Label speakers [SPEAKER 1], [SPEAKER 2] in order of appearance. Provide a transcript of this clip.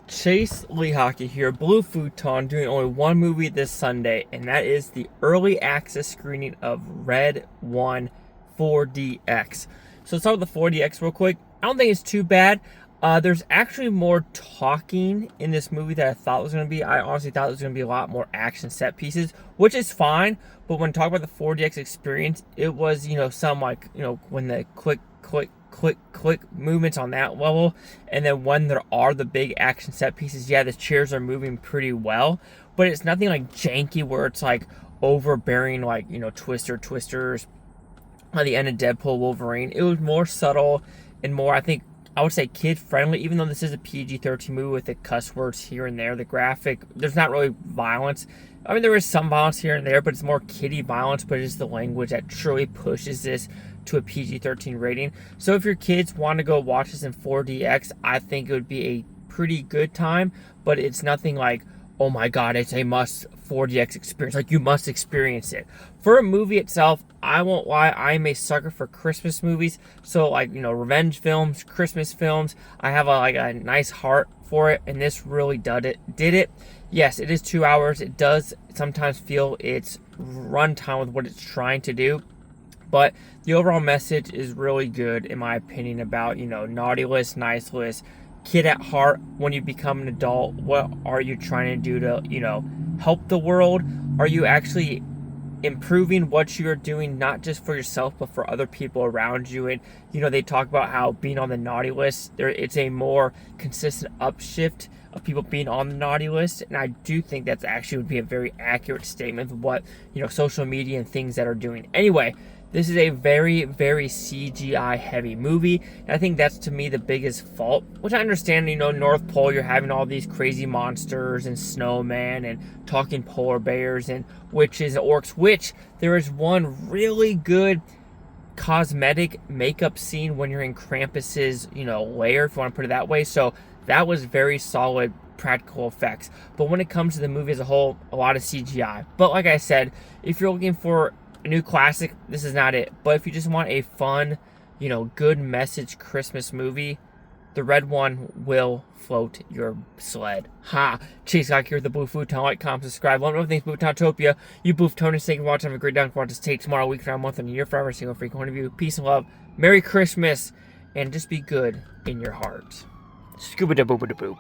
[SPEAKER 1] Chase Lee Hockey here, Blue Futon, doing only one movie this Sunday, and that is the early access screening of Red 1 4DX. So let's start with the 4DX real quick. I don't think it's too bad. There's actually more talking in this movie that I thought was going to be. I honestly thought it was going to be a lot more action set pieces, which is fine. But when talking about the 4DX experience, it was, some when the click movements on that level, and then when there are the big action set pieces, the chairs are moving pretty well, but it's nothing like janky where it's like overbearing, like twisters at the end of Deadpool Wolverine. It was more subtle and more, I would say, kid friendly, even though this is a PG-13 movie with the cuss words here and there. The graphic, there's not really violence. I mean, there is some violence here and there, but it's more kiddie violence, but it's the language that truly pushes this to a PG-13 rating. So if your kids want to go watch this in 4DX, I think it would be a pretty good time, but it's nothing like, oh my god, it's a must 4DX experience. Like, you must experience it. For a movie itself, I won't lie, I'm a sucker for Christmas movies. So, revenge films, Christmas films. I have a nice heart for it, and this really did it. Yes, it is 2 hours. It does sometimes feel its runtime with what it's trying to do. But the overall message is really good, in my opinion, about, naughty list, nice list. Kid at heart, when you become an adult, what are you trying to do to, help the world? Are you actually improving what you're doing, not just for yourself, but for other people around you? And, they talk about how being on the naughty list, it's a more consistent upshift of people being on the naughty list. And I do think that's actually would be a very accurate statement of what, social media and things that are doing. Anyway, this is a very, very CGI heavy movie, and I think that's, to me, the biggest fault, which I understand, North Pole, you're having all these crazy monsters and snowmen and talking polar bears and witches and orcs, which there is one really good cosmetic makeup scene when you're in Krampus's, lair, if you want to put it that way. So that was very solid practical effects. But when it comes to the movie as a whole, a lot of CGI. But like I said, if you're looking for a new classic, this is not it. But if you just want a fun, good message Christmas movie, the Red One will float your sled. Ha! Chase Hockey here with the Blue Futon. Like, comment, subscribe. Let me know things Booftopia. You Booftoners, thank you for watching. Have a great day. Watch us take tomorrow, week, for a month, and a year, forever. Single freak one of you. Peace and love. Merry Christmas, and just be good in your heart. Scooba da booba da boop.